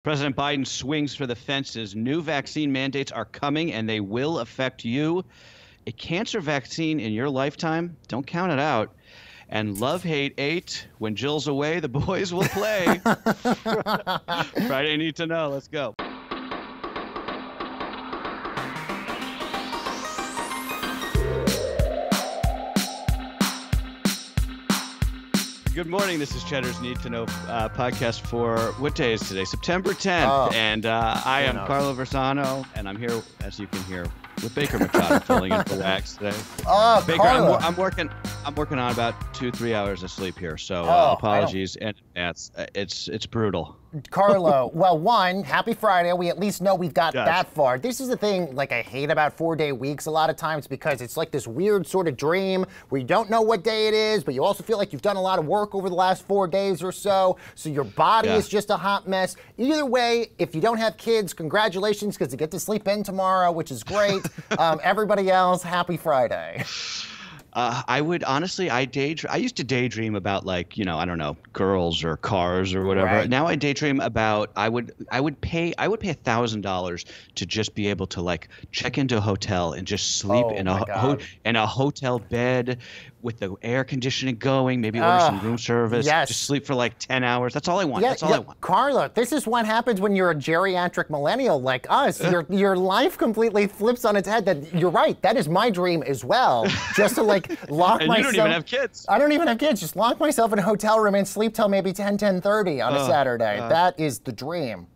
President Biden swings for the fences. New vaccine mandates are coming and they will affect you. A cancer vaccine in your lifetime? Don't count it out. And love, hate, 8. When Jill's away, the boys will play. Friday Need to Know. Let's go. Good morning. This is Cheddar's Need to Know podcast for what day is today? September 10th. And I am Carlo Versano, and I'm here, as you can hear, with Baker Machado filling in for Wax today. Baker, Carlo. I'm working on about 2-3 hours of sleep here, so apologies in advance. It's brutal. Carlo, well, one, happy Friday. We at least know we've got that far. This is the thing, like, I hate about 4-day weeks a lot of times because it's like this weird sort of dream where you don't know what day it is, but you also feel like you've done a lot of work over the last 4 days or so your body is just a hot mess. Either way, if you don't have kids, congratulations, because you get to sleep in tomorrow, which is great. Everybody else, happy Friday. I would honestly, I used to daydream about, like, I don't know, girls or cars or whatever. Right. Now I daydream about I would pay $1,000 to just be able to, like, check into a hotel and just sleep in a hotel bed with the air conditioning going, maybe order some room service, just sleep for like 10 hours. That's all I want. That's all I want. Carlo, this is what happens when you're a geriatric millennial like us. Your life completely flips on its head. That you're right. That is my dream as well. Just to like lock and myself. You don't even have kids. I don't even have kids. Just lock myself in a hotel room and sleep till maybe 10:30 on a Saturday. That is the dream.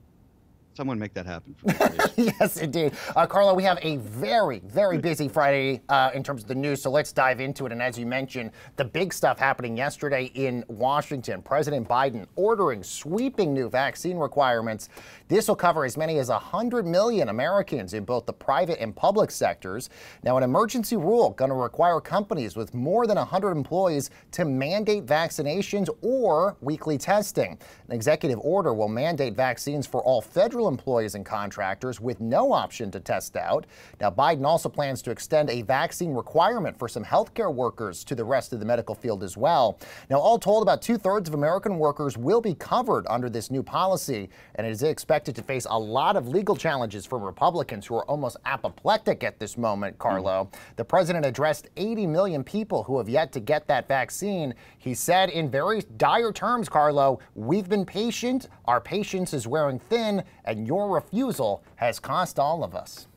Someone make that happen for me, please. Yes, indeed. Carlo, we have a very, very busy Friday in terms of the news, so let's dive into it. And as you mentioned, the big stuff happening yesterday in Washington, President Biden ordering sweeping new vaccine requirements. This will cover as many as 100 million Americans in both the private and public sectors. Now, an emergency rule going to require companies with more than 100 employees to mandate vaccinations or weekly testing. An executive order will mandate vaccines for all federal employees and contractors with no option to test out. Now, Biden also plans to extend a vaccine requirement for some healthcare workers to the rest of the medical field as well. Now, all told, about 2/3 of American workers will be covered under this new policy, and it is expected to face a lot of legal challenges from Republicans who are almost apoplectic at this moment, Carlo. The president addressed 80 million people who have yet to get that vaccine. He said in very dire terms, Carlo, we've been patient, our patience is wearing thin, and your refusal has cost all of us.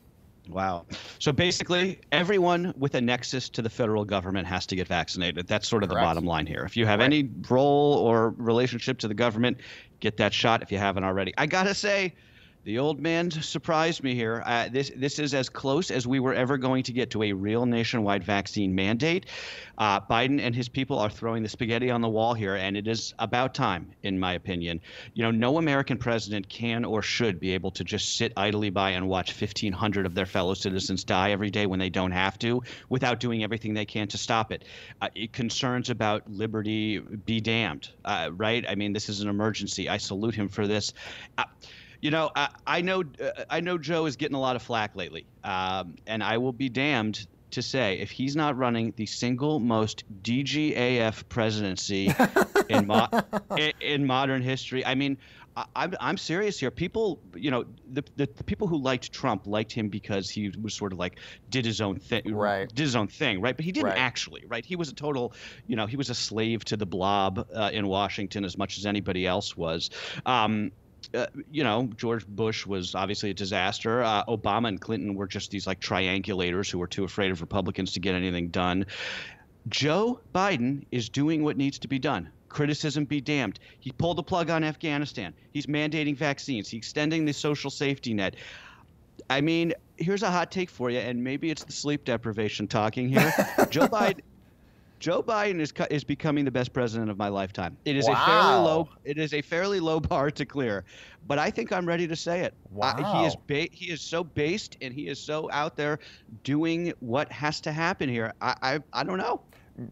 Wow. So basically, everyone with a nexus to the federal government has to get vaccinated. That's sort of the bottom line here. If you have any role or relationship to the government, get that shot if you haven't already. I got to say, the old man surprised me here. This is as close as we were ever going to get to a real nationwide vaccine mandate. Biden and his people are throwing the spaghetti on the wall here, and it is about time, in my opinion. No American president can or should be able to just sit idly by and watch 1,500 of their fellow citizens die every day when they don't have to, without doing everything they can to stop it. Concerns about liberty be damned, right? I mean, this is an emergency. I salute him for this. I know Joe is getting a lot of flack lately, and I will be damned to say if he's not running the single most DGAF presidency in modern history. I mean, I'm serious here. People, the people who liked Trump liked him because he was sort of like did his own thing, right? But he didn't actually, right? He was a total, he was a slave to the blob in Washington as much as anybody else was. George Bush was obviously a disaster. Obama and Clinton were just these like triangulators who were too afraid of Republicans to get anything done. Joe Biden is doing what needs to be done. Criticism be damned. He pulled the plug on Afghanistan. He's mandating vaccines. He's extending the social safety net. I mean, here's a hot take for you, and maybe it's the sleep deprivation talking here. Joe Biden is becoming the best president of my lifetime. It is a fairly low bar to clear, but I think I'm ready to say it. Wow. He is so based and he is so out there doing what has to happen here. I don't know.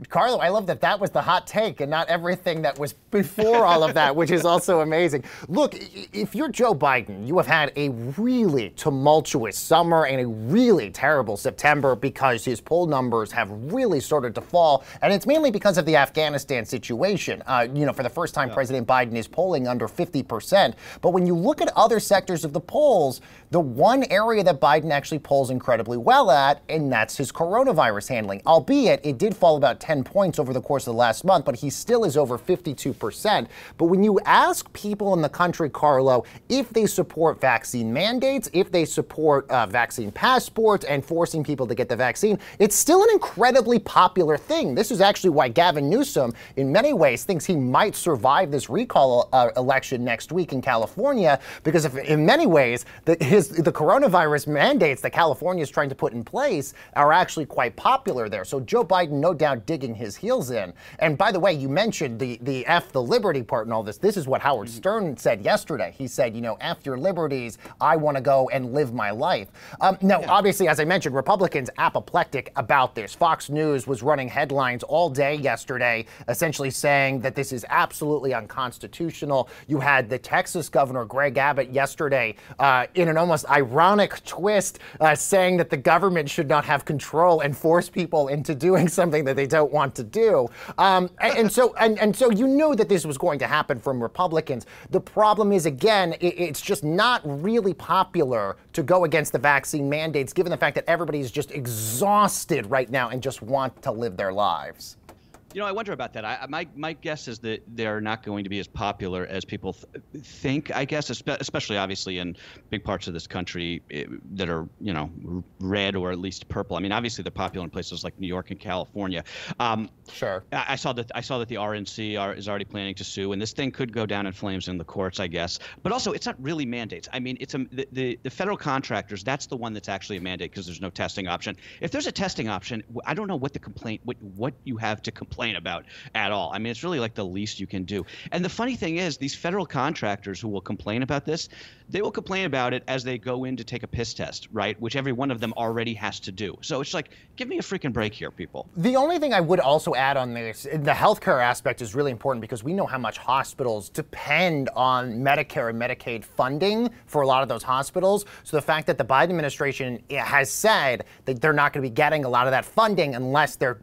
Carlo, I love that that was the hot take and not everything that was before all of that, which is also amazing. Look, if you're Joe Biden, you have had a really tumultuous summer and a really terrible September because his poll numbers have really started to fall. And it's mainly because of the Afghanistan situation. For the first time, President Biden is polling under 50%. But when you look at other sectors of the polls, the one area that Biden actually polls incredibly well at, and that's his coronavirus handling, albeit it did fall about 10 points over the course of the last month, but he still is over 52%. But when you ask people in the country, Carlo, if they support vaccine mandates, if they support vaccine passports and forcing people to get the vaccine, it's still an incredibly popular thing. This is actually why Gavin Newsom, in many ways, thinks he might survive this recall election next week in California, because in many ways, the coronavirus mandates that California is trying to put in place are actually quite popular there. So Joe Biden, no doubt, digging his heels in. And by the way, you mentioned the F the liberty part and all this. This is what Howard Stern said yesterday. He said, F your liberties. I want to go and live my life. Obviously, as I mentioned, Republicans apoplectic about this. Fox News was running headlines all day yesterday, essentially saying that this is absolutely unconstitutional. You had the Texas governor, Greg Abbott, yesterday in an almost ironic twist, saying that the government should not have control and force people into doing something that they don't want to do. And so you knew that this was going to happen from Republicans. The problem is, again, it's just not really popular to go against the vaccine mandates, given the fact that everybody is just exhausted right now and just want to live their lives. I wonder about that. My guess is that they're not going to be as popular as people think, I guess, especially obviously in big parts of this country that are, red or at least purple. I mean, obviously they're popular in places like New York and California. Sure. I saw that the RNC is already planning to sue, and this thing could go down in flames in the courts, I guess. But also, it's not really mandates. I mean, it's the federal contractors. That's the one that's actually a mandate because there's no testing option. If there's a testing option, I don't know what you have to complain about at all. I mean, it's really like the least you can do. And the funny thing is, these federal contractors who will complain about this, they will complain about it as they go in to take a piss test, right? Which every one of them already has to do. So it's like, give me a freaking break here, people. The only thing I would also add on this, the healthcare aspect is really important because we know how much hospitals depend on Medicare and Medicaid funding for a lot of those hospitals. So the fact that the Biden administration has said that they're not going to be getting a lot of that funding unless the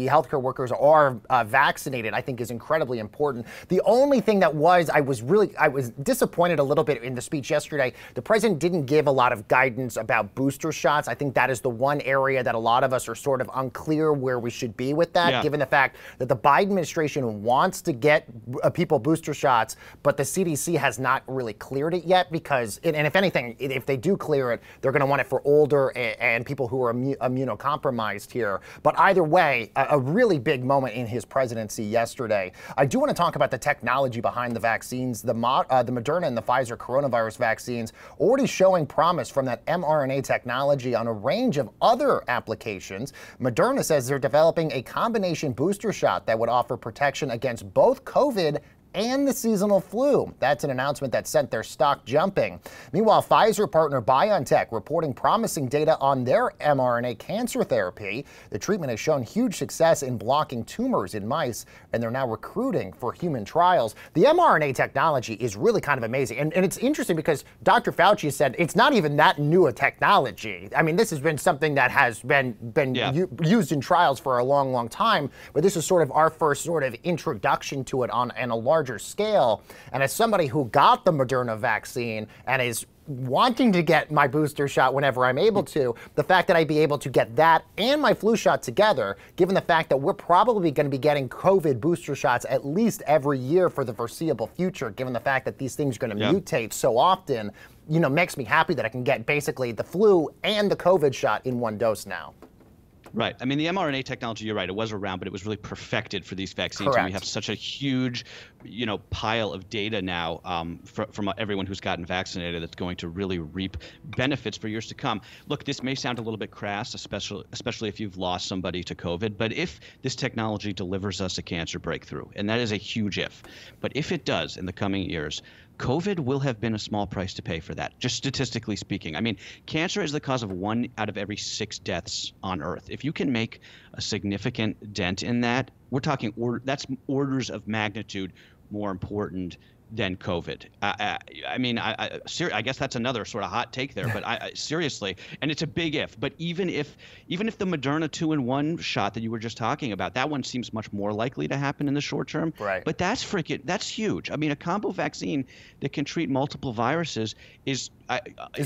healthcare workers are vaccinated, I think is incredibly important. The only thing that I was disappointed a little bit in the speech yesterday. The president didn't give a lot of guidance about booster shots. I think that is the one area that a lot of us are sort of unclear where we should be with that, given the fact that the Biden administration wants to get people booster shots, but the CDC has not really cleared it yet because, and if anything, if they do clear it, they're going to want it for older and people who are immunocompromised here. But either way, a really big moment in his presidency yesterday. I do want to talk about the technology behind the vaccines. The Moderna and the Pfizer coronavirus vaccines already showing promise from that mRNA technology on a range of other applications. Moderna says they're developing a combination booster shot that would offer protection against both COVID and the seasonal flu. That's an announcement that sent their stock jumping. Meanwhile, Pfizer partner BioNTech reporting promising data on their mRNA cancer therapy. The treatment has shown huge success in blocking tumors in mice, and they're now recruiting for human trials. The mRNA technology is really kind of amazing. And it's interesting because Dr. Fauci said it's not even that new a technology. I mean, this has been something that has been used in trials for a long, long time, but this is sort of our first sort of introduction to it on a larger scale. And as somebody who got the Moderna vaccine and is wanting to get my booster shot whenever I'm able to, the fact that I'd be able to get that and my flu shot together, given the fact that we're probably going to be getting COVID booster shots at least every year for the foreseeable future, given the fact that these things are going to mutate so often, makes me happy that I can get basically the flu and the COVID shot in one dose now. Right. I mean, the mRNA technology, you're right, it was around, but it was really perfected for these vaccines. Correct. And we have such a huge, pile of data now from everyone who's gotten vaccinated that's going to really reap benefits for years to come. Look, this may sound a little bit crass, especially if you've lost somebody to COVID, but if this technology delivers us a cancer breakthrough, and that is a huge if, but if it does in the coming years, COVID will have been a small price to pay for that, just statistically speaking. I mean, cancer is the cause of 1 out of every 6 deaths on Earth. If you can make a significant dent in that, we're talking that's orders of magnitude more important than COVID. I mean, I guess that's another sort of hot take there, but seriously, and it's a big if. But even if the Moderna 2-in-1 shot that you were just talking about, that one seems much more likely to happen in the short term. Right. But that's huge. I mean, a combo vaccine that can treat multiple viruses is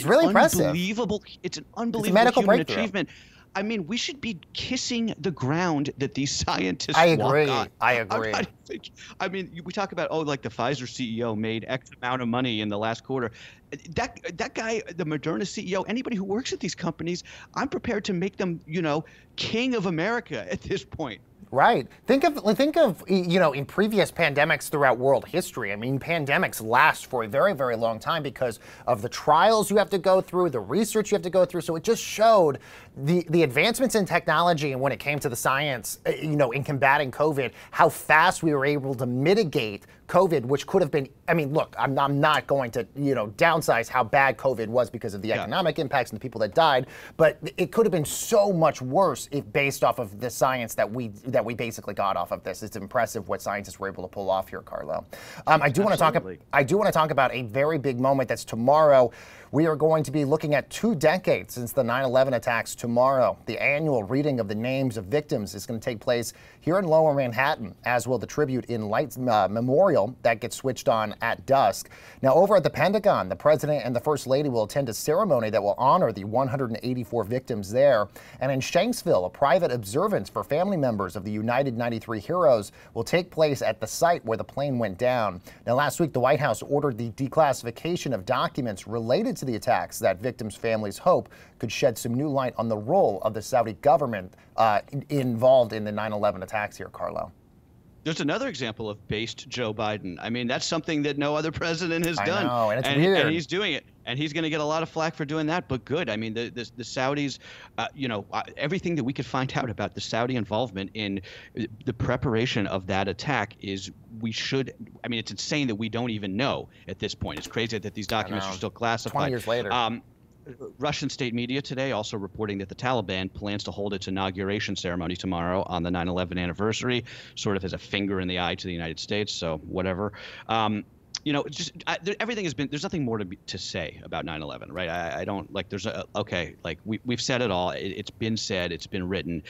really impressive. Unbelievable. It's an unbelievable medical human breakthrough. achievement. I mean, we should be kissing the ground that these scientists I agree. walk on. I agree. I mean, we talk about, like the Pfizer CEO made X amount of money in the last quarter. That guy, the Moderna CEO, anybody who works at these companies, I'm prepared to make them, king of America at this point. Right. Think of in previous pandemics throughout world history. I mean, pandemics last for a very, very long time because of the trials you have to go through, the research you have to go through. So it just showed the advancements in technology and when it came to the science, in combating COVID, how fast we were able to mitigate COVID, which could have been, I mean, look, I'm not going to, downsize how bad COVID was because of the economic impacts and the people that died, but it could have been so much worse if based off of the science that we basically got off of this. It's impressive what scientists were able to pull off here, Carlo. I do want to talk about a very big moment that's tomorrow. We are going to be looking at 2 decades since the 9/11 attacks tomorrow. The annual reading of the names of victims is going to take place here in Lower Manhattan, as will the tribute in Light Memorial that gets switched on at dusk. Now, over at the Pentagon, the President and the First Lady will attend a ceremony that will honor the 184 victims there. And in Shanksville, a private observance for family members of the United 93 heroes will take place at the site where the plane went down. Now, last week, the White House ordered the declassification of documents related to the attacks that victims' families hope could shed some new light on the role of the Saudi government involved in the 9/11 attacks here, Carlo. There's another example of based Joe Biden. I mean, that's something that no other president has done. I know, and it's weird. And he's doing it. And he's going to get a lot of flack for doing that, but good. I mean, the Saudis, everything that we could find out about the Saudi involvement in the preparation of that attack is it's insane that we don't even know at this point. It's crazy that these documents are still classified. 20 years later. Russian state media today also reporting that the Taliban plans to hold its inauguration ceremony tomorrow on the 9/11 anniversary, sort of as a finger in the eye to the United States. So whatever. Everything has been. There's nothing more to say about 9/11, right? I don't like. We've said it all. It's been said. It's been written.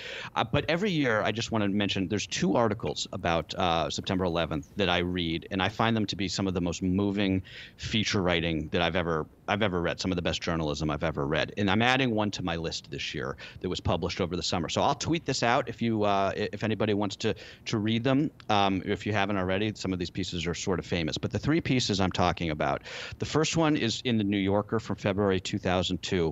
But every year, I just want to mention there's 2 articles about September 11th that I read, and I find them to be some of the most moving feature writing that I've ever read. Some of the best journalism I've ever read, and I'm adding one to my list this year that was published over the summer. So I'll tweet this out if anybody wants to read them. If you haven't already, some of these pieces are sort of famous. But the 3 pieces I'm talking about. The first one is in the New Yorker from February 2002.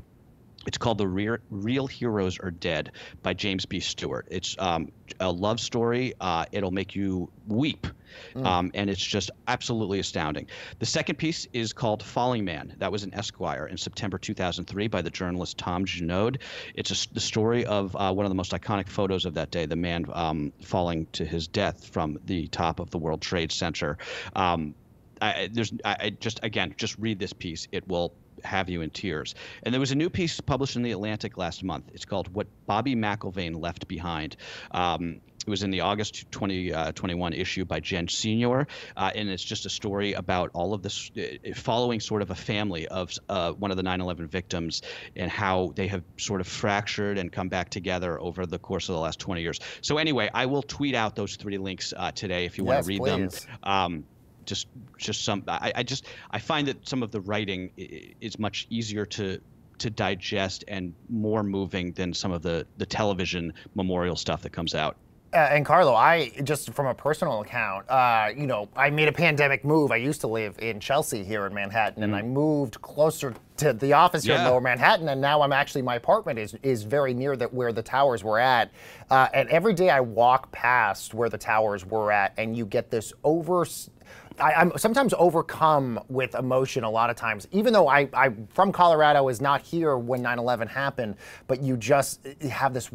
It's called The Real Heroes Are Dead by James B. Stewart. It's a love story. It'll make you weep. And it's just absolutely astounding. The second piece is called Falling Man. That was in Esquire in September 2003 by the journalist Tom Junod. It's the story of one of the most iconic photos of that day, the man falling to his death from the top of the World Trade Center. Just read this piece. It will have you in tears. And there was a new piece published in The Atlantic last month. It's called What Bobby McIlvaine Left Behind. It was in the August 2021 issue by Jen Senior, and it's just a story about all of this, following sort of a family of one of the 9/11 victims and how they have sort of fractured and come back together over the course of the last 20 years. So anyway, I will tweet out those 3 links today if you want to read them. I find that some of the writing is much easier to digest and more moving than some of the television memorial stuff that comes out. And Carlo, I just from a personal account, I made a pandemic move. I used to live in Chelsea here in Manhattan, and I moved closer to the office here in Lower Manhattan, and now my apartment is very near where the towers were at. And every day I walk past where the towers were at, and you get this I'm sometimes overcome with emotion a lot of times, even though I'm from Colorado, is not here when 9/11 happened, but you just have this,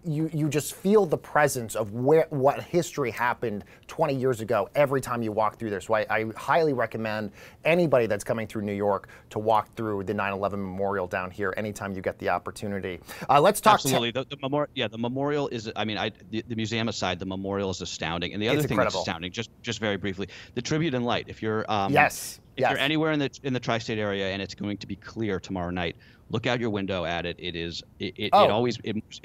you just feel the presence of what history happened 20 years ago every time you walk through there. So I highly recommend anybody that's coming through New York to walk through the 9/11 memorial down here anytime you get the opportunity. Let's talk. Absolutely. The memorial is, I mean, the museum aside, the memorial is astounding. And the other thing that's astounding, just very briefly, the tribute in light. If you're you're anywhere in the tri-state area and it's going to be clear tomorrow night, look out your window at it. It always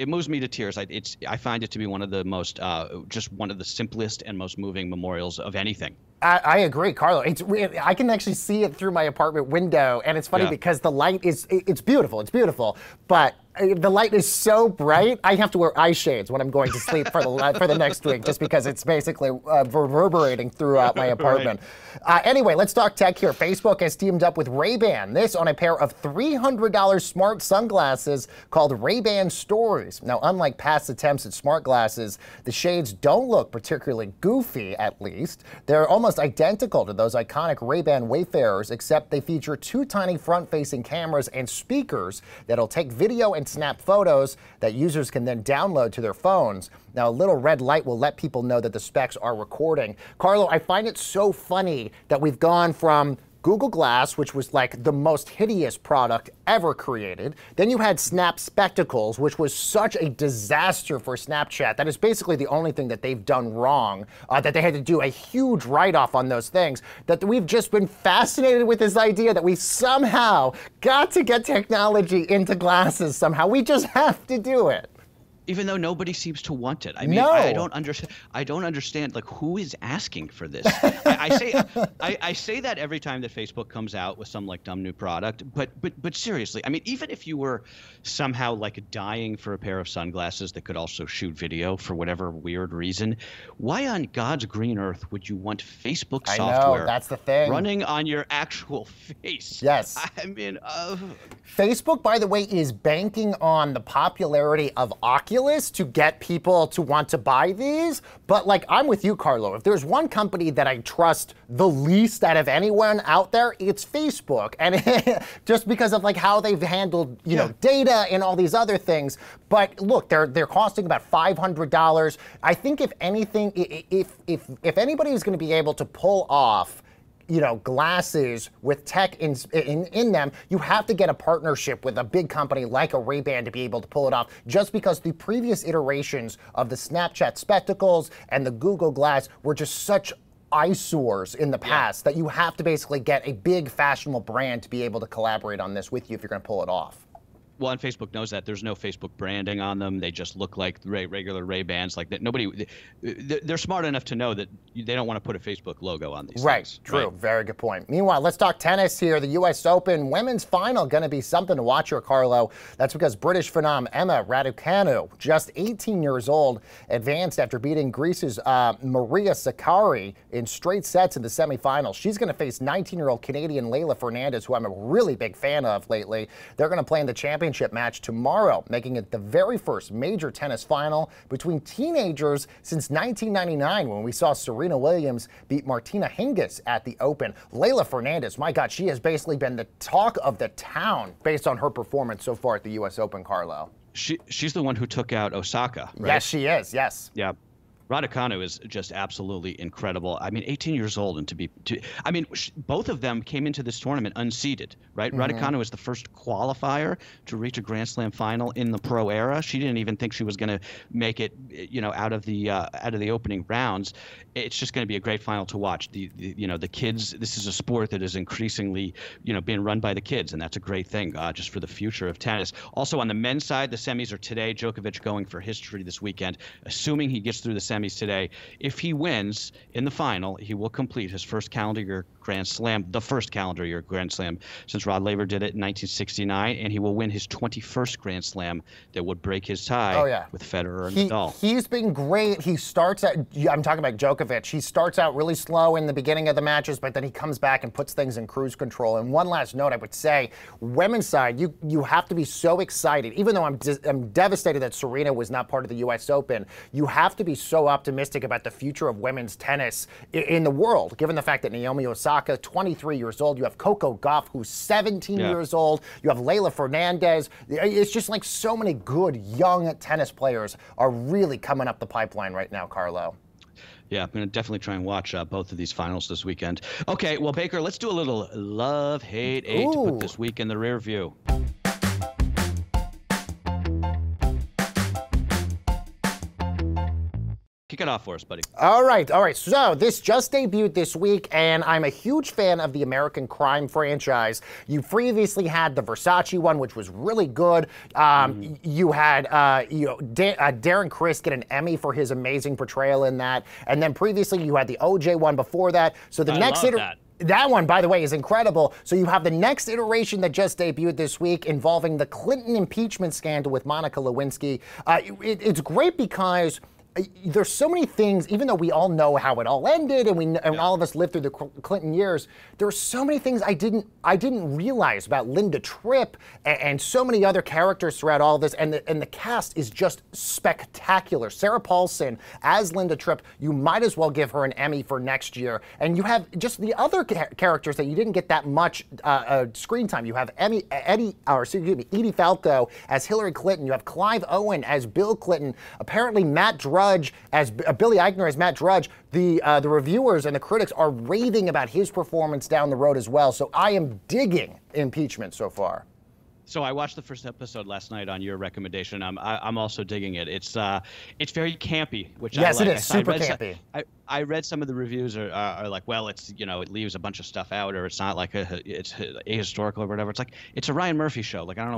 moves me to tears. I find it to be one of the most just one of the simplest and most moving memorials of anything. I agree, Carlo. I can actually see it through my apartment window, and it's funny because the light it's beautiful. It's beautiful, but the light is so bright, I have to wear eye shades when I'm going to sleep for the next week, just because it's basically reverberating throughout my apartment. Right. Anyway, let's talk tech here. Facebook has teamed up with Ray-Ban. This on a pair of $300 smart sunglasses called Ray-Ban Stories. Now, unlike past attempts at smart glasses, the shades don't look particularly goofy, at least. They're almost identical to those iconic Ray-Ban Wayfarers, except they feature two tiny front-facing cameras and speakers that'll take video and snap photos that users can then download to their phones. Now, a little red light will let people know that the specs are recording. Carlo, I find it so funny that we've gone from Google Glass, which was like the most hideous product ever created. Then you had Snap Spectacles, which was such a disaster for Snapchat. That is basically the only thing that they've done wrong, that they had to do a huge write-off on those things. That we've just been fascinated with this idea that we somehow got to get technology into glasses somehow. We just have to do it. Even though nobody seems to want it. I mean, no. I don't understand. Like, who is asking for this? I say that every time that Facebook comes out with some like dumb new product. But seriously, I mean, even if you were somehow like dying for a pair of sunglasses that could also shoot video for whatever weird reason, why on God's green earth would you want Facebook software? I know, that's the thing. Running on your actual face? Yes. I mean, Facebook, by the way, is banking on the popularity of Oculus to get people to want to buy these. But like, I'm with you, Carlo. If there's one company that I trust the least out of anyone out there, it's Facebook. And just because of like how they've handled, you know, data and all these other things. But look, they're costing about $500. I think if anything, if anybody is going to be able to pull off, you know, glasses with tech in them, you have to get a partnership with a big company like a Ray-Ban to be able to pull it off, just because the previous iterations of the Snapchat Spectacles and the Google Glass were just such eyesores in the past that you have to basically get a big fashionable brand to be able to collaborate on this with you if you're going to pull it off. Well, and Facebook knows that. There's no Facebook branding on them. They just look like regular Ray-Bans. Like that. They're smart enough to know that they don't want to put a Facebook logo on these things. Right, true. Right? Very good point. Meanwhile, let's talk tennis here. The U.S. Open women's final going to be something to watch here, Carlo. That's because British phenom Emma Raducanu, just 18 years old, advanced after beating Greece's Maria Sakkari in straight sets in the semifinals. She's going to face 19-year-old Canadian Leylah Fernandez, who I'm a really big fan of lately. They're going to play in the championship match tomorrow, making it the very first major tennis final between teenagers since 1999, when we saw Serena Williams beat Martina Hingis at the Open. Leylah Fernandez, my God, she has basically been the talk of the town based on her performance so far at the U.S. Open, Carlo. She's the one who took out Osaka, right? Yes, she is, yes. Yeah. Raducanu is just absolutely incredible. I mean, 18 years old, and I mean, both of them came into this tournament unseeded, right? Mm-hmm. Raducanu was the first qualifier to reach a Grand Slam final in the pro era. She didn't even think she was going to make it, you know, out of the opening rounds. It's just going to be a great final to watch. The kids. This is a sport that is increasingly, you know, being run by the kids, and that's a great thing just for the future of tennis. Also, on the men's side, the semis are today. Djokovic going for history this weekend, assuming he gets through the semis today. If he wins in the final, he will complete his first calendar year Grand Slam, the first calendar year Grand Slam since Rod Laver did it in 1969, and he will win his 21st Grand Slam that would break his tie with Federer and Nadal. He's been great. He starts out, I'm talking about Djokovic, he starts out really slow in the beginning of the matches, but then he comes back and puts things in cruise control. And one last note I would say, women's side, you have to be so excited. Even though I'm devastated that Serena was not part of the U.S. Open, you have to be so optimistic about the future of women's tennis in the world, given the fact that Naomi Osaka, 23 years old, you have Coco Gauff, who's 17 years old, you have Leylah Fernandez. It's just like so many good young tennis players are really coming up the pipeline right now, Carlo. Yeah, I'm going to definitely try and watch both of these finals this weekend. Okay, well, Baker, let's do a little love-hate to put this week in the rear view. Kick it off for us, buddy. All right. So this just debuted this week, and I'm a huge fan of the American Crime franchise. You previously had the Versace one, which was really good. You had Darren Criss get an Emmy for his amazing portrayal in that, and then previously you had the OJ one before that. So the next that one, by the way, is incredible. So you have the next iteration that just debuted this week involving the Clinton impeachment scandal with Monica Lewinsky. It's great because there's so many things, even though we all know how it all ended, and all of us lived through the Clinton years, there are so many things I didn't realize about Linda Tripp and so many other characters throughout all of this, and the cast is just spectacular. Sarah Paulson as Linda Tripp, you might as well give her an Emmy for next year. And you have just the other characters that you didn't get that much screen time. You have Edie Falco as Hillary Clinton. You have Clive Owen as Bill Clinton. Apparently Matt Drudge as Billy Eichner as Matt Drudge. The reviewers and the critics are raving about his performance down the road as well. So I am digging impeachment so far. So I watched the first episode last night on your recommendation. I'm also digging it. It's very campy, which yes, I like. It is super campy. I read some of the reviews are like, well, it's it leaves a bunch of stuff out, or it's not like it's ahistorical or whatever. It's like it's a Ryan Murphy show. Like I don't know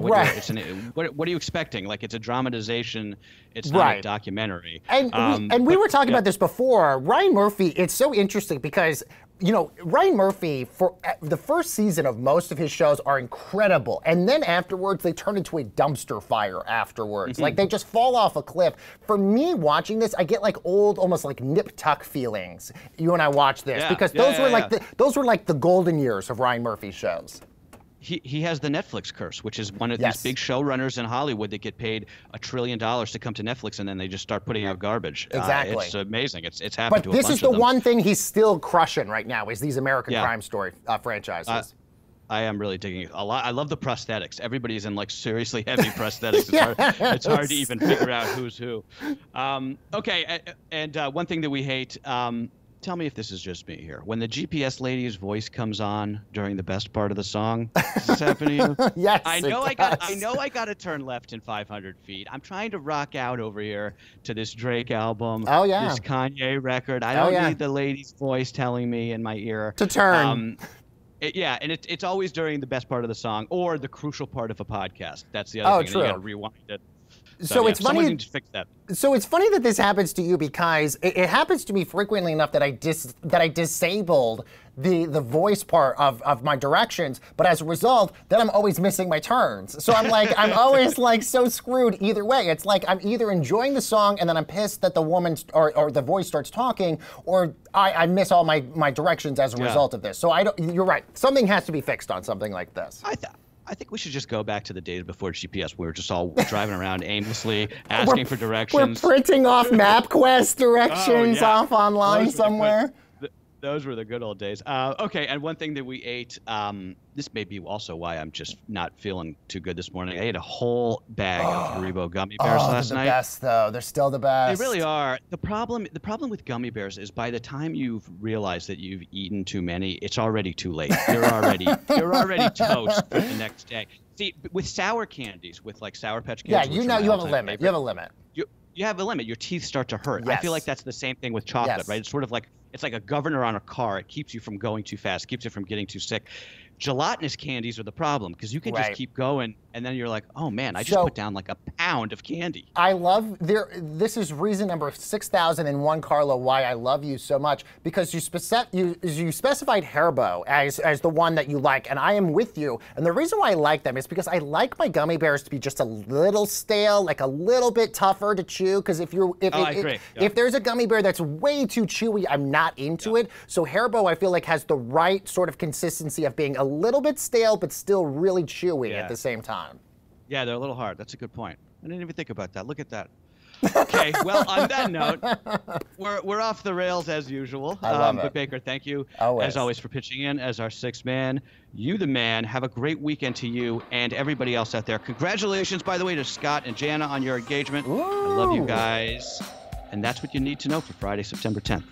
what what are you expecting? Like it's a dramatization. It's not a documentary. And we were talking about this before. Ryan Murphy. It's so interesting because Ryan Murphy, for the first season of most of his shows are incredible. And then afterwards, they turn into a dumpster fire afterwards. Like they just fall off a cliff. For me, watching this, I get like old, almost like Nip Tuck feelings. You and I watch this because those were like the golden years of Ryan Murphy's shows. He has the Netflix curse, which is one of these big showrunners in Hollywood that get paid $1 trillion to come to Netflix, and then they just start putting out garbage. Exactly. It's amazing. It's happened to a bunch of them. But this is the one thing he's still crushing right now is these American Crime Story franchises. I am really digging it a lot. I love the prosthetics. Everybody's in like seriously heavy prosthetics. It's hard to even figure out who's who. Okay, and one thing that we hate. Tell me if this is just me here. When the GPS lady's voice comes on during the best part of the song, does this happen to you? Yes, I know I got to turn left in 500 feet. I'm trying to rock out over here to this Drake album. Oh yeah. This Kanye record. I don't need the lady's voice telling me in my ear to turn. And it's always during the best part of the song or the crucial part of a podcast. That's the other thing. True. You got to rewind it. So it's funny. Needs to fix that. So it's funny that this happens to you because it happens to me frequently enough that I disabled the voice part of my directions, but as a result, then I'm always missing my turns. So I'm always like so screwed either way. It's like I'm either enjoying the song and then I'm pissed that the woman or the voice starts talking, or I miss all my directions as a result of this. So you're right. Something has to be fixed on something like this. I think we should just go back to the days before GPS. We were just all driving around aimlessly, asking for directions. We're printing off MapQuest directions off online somewhere. Those were the good old days. Okay, and one thing that we ate, this may be also why I'm just not feeling too good this morning. I ate a whole bag of Haribo gummy bears last night. They're the best, though. They're still the best. They really are. The problem with gummy bears is by the time you've realized that you've eaten too many, it's already too late. You're already toast for the next day. See, with sour candies, with like Sour Patch Kids. Yeah, you have a limit. You have a limit. You have a limit. Your teeth start to hurt. Yes. I feel like that's the same thing with chocolate, right? It's sort of like it's like a governor on a car. It keeps you from going too fast, keeps you from getting too sick. Gelatinous candies are the problem because you can Right. just keep going, and then you're like, oh man, I just put down like a pound of candy. I love this is reason number 6001, Carlo, why I love you so much, because you specified Haribo as the one that you like, and I am with you. And the reason why I like them is because I like my gummy bears to be just a little stale, like a little bit tougher to chew. Because if there's a gummy bear that's way too chewy, I'm not into it. So Haribo, I feel like, has the right sort of consistency of being a little bit stale but still really chewy at the same time. Yeah, they're a little hard. That's a good point. I didn't even think about that. Look at that. Okay, well, on that note, we're off the rails as usual. I love it. But Baker, thank you as always for pitching in as our sixth man. You the man. Have a great weekend to you and everybody else out there. Congratulations, by the way, to Scott and Jana on your engagement. Ooh. I love you guys. And that's what you need to know for Friday, September 10th.